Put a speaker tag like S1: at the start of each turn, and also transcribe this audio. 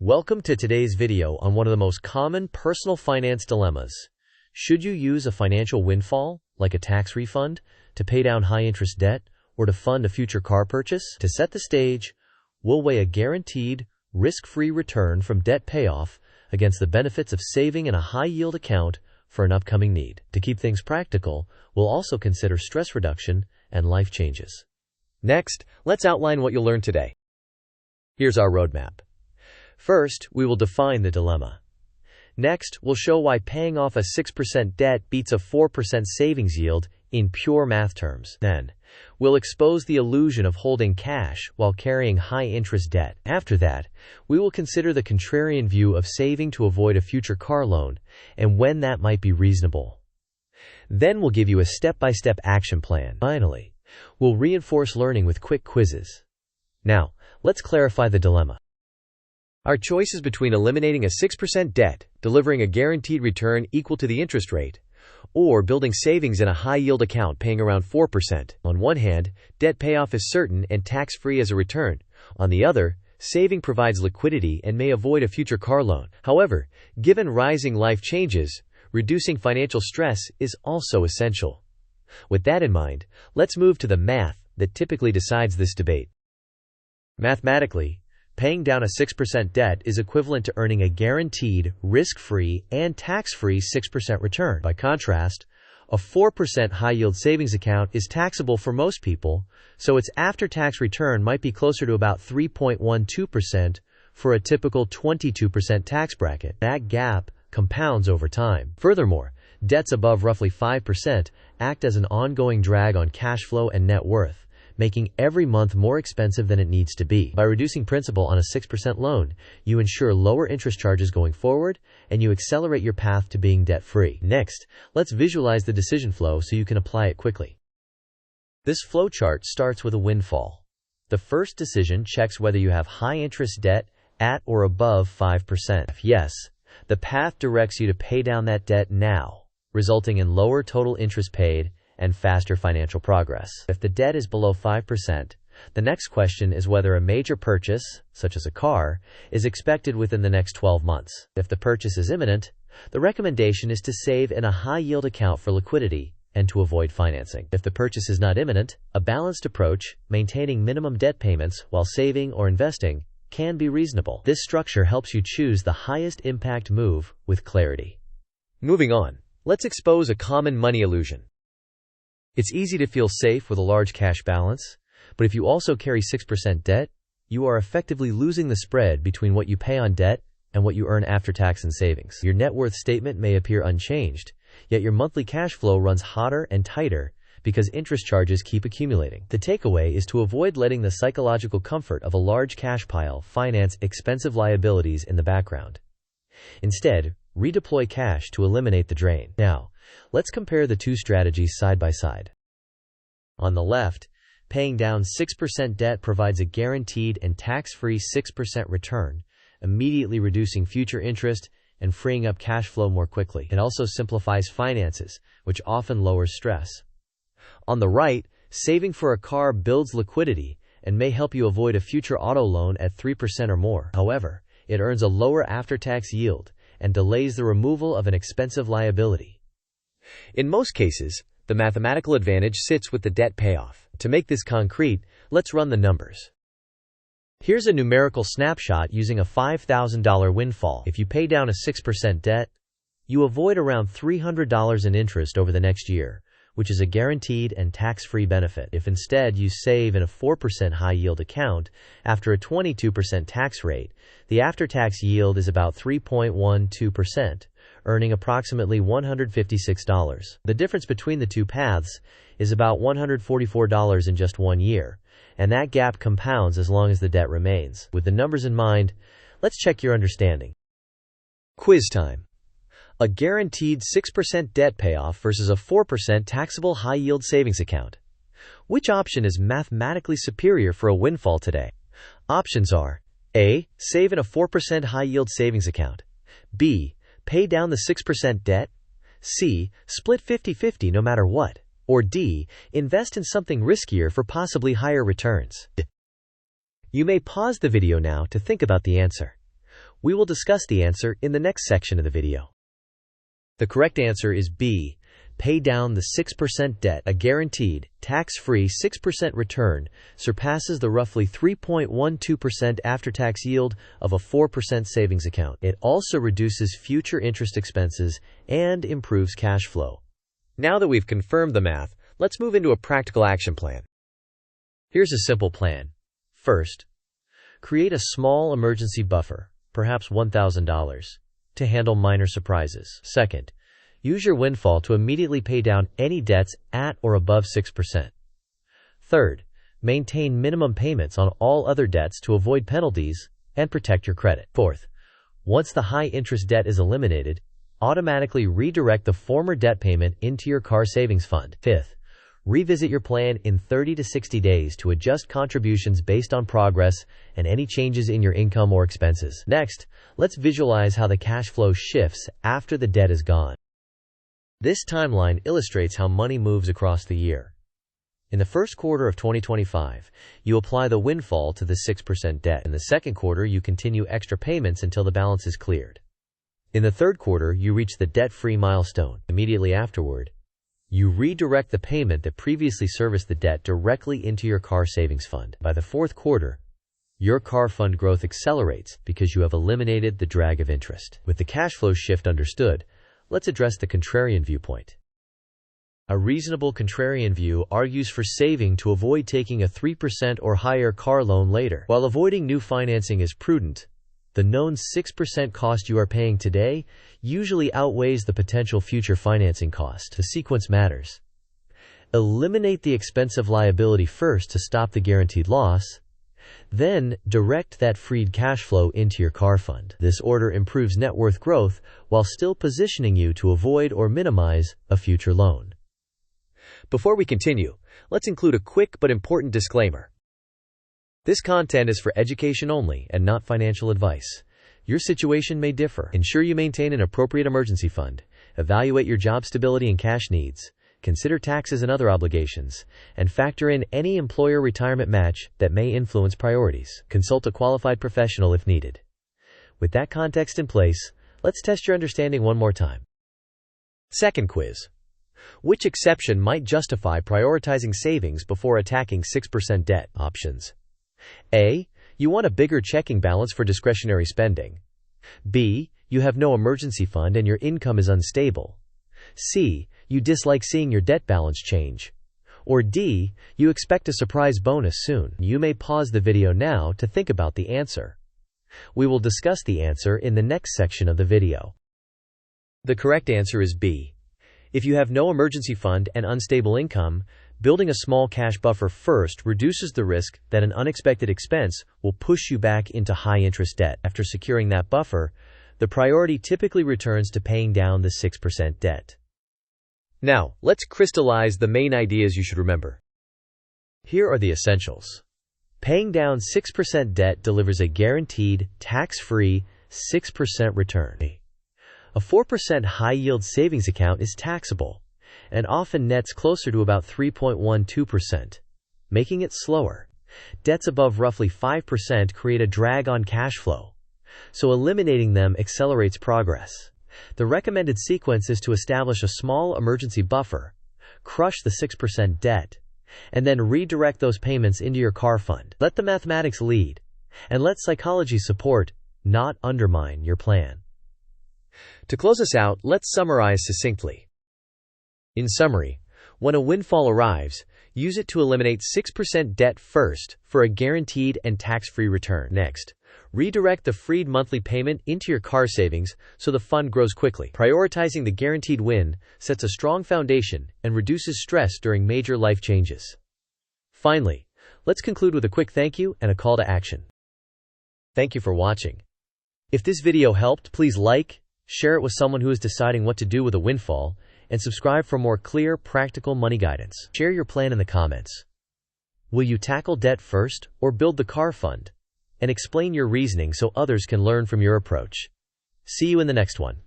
S1: Welcome to today's video on one of the most common personal finance dilemmas. Should you use a financial windfall, like a tax refund, to pay down high-interest debt or to fund a future car purchase? To set the stage, we'll weigh a guaranteed, risk-free return from debt payoff against the benefits of saving in a high-yield account for an upcoming need. To keep things practical, we'll also consider stress reduction and life changes. Next, let's outline what you'll learn today. Here's our roadmap. First, we will define the dilemma. Next, we'll show why paying off a 6% debt beats a 4% savings yield in pure math terms. Then, we'll expose the illusion of holding cash while carrying high-interest debt. After that, we will consider the contrarian view of saving to avoid a future car loan and when that might be reasonable. Then we'll give you a step-by-step action plan. Finally, we'll reinforce learning with quick quizzes. Now, let's clarify the dilemma. Our choice is between eliminating a 6% debt, delivering a guaranteed return equal to the interest rate, or building savings in a high-yield account paying around 4%. On one hand, debt payoff is certain and tax-free as a return. On the other, saving provides liquidity and may avoid a future car loan. However, given rising life changes, reducing financial stress is also essential. With that in mind, let's move to the math that typically decides this debate. Mathematically, paying down a 6% debt is equivalent to earning a guaranteed, risk-free, and tax-free 6% return. By contrast, a 4% high-yield savings account is taxable for most people, so its after-tax return might be closer to about 3.12% for a typical 22% tax bracket. That gap compounds over time. Furthermore, debts above roughly 5% act as an ongoing drag on cash flow and net worth, making every month more expensive than it needs to be. By reducing principal on a 6% loan, you ensure lower interest charges going forward, and you accelerate your path to being debt-free. Next, let's visualize the decision flow so you can apply it quickly. This flowchart starts with a windfall. The first decision checks whether you have high-interest debt at or above 5%. If yes, the path directs you to pay down that debt now, resulting in lower total interest paid and faster financial progress. If the debt is below 5%, the next question is whether a major purchase, such as a car, is expected within the next 12 months. If the purchase is imminent, the recommendation is to save in a high-yield account for liquidity and to avoid financing. If the purchase is not imminent, a balanced approach, maintaining minimum debt payments while saving or investing, can be reasonable. This structure helps you choose the highest impact move with clarity. Moving on, let's expose a common money illusion. It's easy to feel safe with a large cash balance, but if you also carry 6% debt, you are effectively losing the spread between what you pay on debt and what you earn after tax and savings. Your net worth statement may appear unchanged, yet your monthly cash flow runs hotter and tighter because interest charges keep accumulating. The takeaway is to avoid letting the psychological comfort of a large cash pile finance expensive liabilities in the background. Instead, redeploy cash to eliminate the drain. Now, let's compare the two strategies side by side. On the left, paying down 6% debt provides a guaranteed and tax-free 6% return, immediately reducing future interest and freeing up cash flow more quickly. It also simplifies finances, which often lowers stress. On the right, saving for a car builds liquidity and may help you avoid a future auto loan at 3% or more. However, it earns a lower after-tax yield and delays the removal of an expensive liability. In most cases, the mathematical advantage sits with the debt payoff. To make this concrete, let's run the numbers. Here's a numerical snapshot using a $5,000 windfall. If you pay down a 6% debt, you avoid around $300 in interest over the next year, which is a guaranteed and tax-free benefit. If instead you save in a 4% high-yield account after a 22% tax rate, the after-tax yield is about 3.12%, earning approximately $156. The difference between the two paths is about $144 in just 1 year, and that gap compounds as long as the debt remains. With the numbers in mind, let's check your understanding. Quiz time. A guaranteed 6% debt payoff versus a 4% taxable high-yield savings account. Which option is mathematically superior for a windfall today? Options are A. Save in a 4% high-yield savings account. B. Pay down the 6% debt. C. Split 50-50 no matter what. Or D. Invest in something riskier for possibly higher returns. You may pause the video now to think about the answer. We will discuss the answer in the next section of the video. The correct answer is B. Pay down the 6% debt. A guaranteed, tax-free 6% return surpasses the roughly 3.12% after-tax yield of a 4% savings account. It also reduces future interest expenses and improves cash flow. Now that we've confirmed the math, let's move into a practical action plan. Here's a simple plan. First, create a small emergency buffer, perhaps $1,000, to handle minor surprises. Second, use your windfall to immediately pay down any debts at or above 6%. Third, maintain minimum payments on all other debts to avoid penalties and protect your credit. Fourth, once the high-interest debt is eliminated, automatically redirect the former debt payment into your car savings fund. Fifth, revisit your plan in 30 to 60 days to adjust contributions based on progress and any changes in your income or expenses. Next, let's visualize how the cash flow shifts after the debt is gone. This timeline illustrates how money moves across the year. In the first quarter of 2025, you apply the windfall to the 6% debt. In the second quarter, you continue extra payments until the balance is cleared. In the third quarter, you reach the debt-free milestone. Immediately afterward, you redirect the payment that previously serviced the debt directly into your car savings fund. By the fourth quarter, your car fund growth accelerates because you have eliminated the drag of interest. With the cash flow shift understood, let's address the contrarian viewpoint. A reasonable contrarian view argues for saving to avoid taking a 3% or higher car loan later. While avoiding new financing is prudent, the known 6% cost you are paying today usually outweighs the potential future financing cost. The sequence matters. Eliminate the expensive liability first to stop the guaranteed loss, then direct that freed cash flow into your car fund. This order improves net worth growth while still positioning you to avoid or minimize a future loan. Before we continue, let's include a quick but important disclaimer. This content is for education only and not financial advice. Your situation may differ. Ensure you maintain an appropriate emergency fund, evaluate your job stability and cash needs, consider taxes and other obligations, and factor in any employer retirement match that may influence priorities. Consult a qualified professional if needed. With that context in place, let's test your understanding one more time. Second quiz. Which exception might justify prioritizing savings before attacking 6% debt? Options. A. You want a bigger checking balance for discretionary spending. B. You have no emergency fund and your income is unstable. C. You dislike seeing your debt balance change. Or D. You expect a surprise bonus soon. You may pause the video now to think about the answer. We will discuss the answer in the next section of the video. The correct answer is B. If you have no emergency fund and unstable income, building a small cash buffer first reduces the risk that an unexpected expense will push you back into high-interest debt. After securing that buffer, the priority typically returns to paying down the 6% debt. Now, let's crystallize the main ideas you should remember. Here are the essentials. Paying down 6% debt delivers a guaranteed, tax-free 6% return. A 4% high-yield savings account is taxable and often nets closer to about 3.12%, making it slower. Debts above roughly 5% create a drag on cash flow, so eliminating them accelerates progress. The recommended sequence is to establish a small emergency buffer, crush the 6% debt, and then redirect those payments into your car fund. Let the mathematics lead, and let psychology support, not undermine, your plan. To close us out, let's summarize succinctly. In summary, when a windfall arrives, use it to eliminate 6% debt first for a guaranteed and tax-free return. Next, redirect the freed monthly payment into your car savings so the fund grows quickly. Prioritizing the guaranteed win sets a strong foundation and reduces stress during major life changes. Finally, let's conclude with a quick thank you and a call to action. Thank you for watching. If this video helped, please like, share it with someone who is deciding what to do with a windfall, and subscribe for more clear, practical money guidance. Share your plan in the comments. Will you tackle debt first or build the car fund? And explain your reasoning so others can learn from your approach. See you in the next one.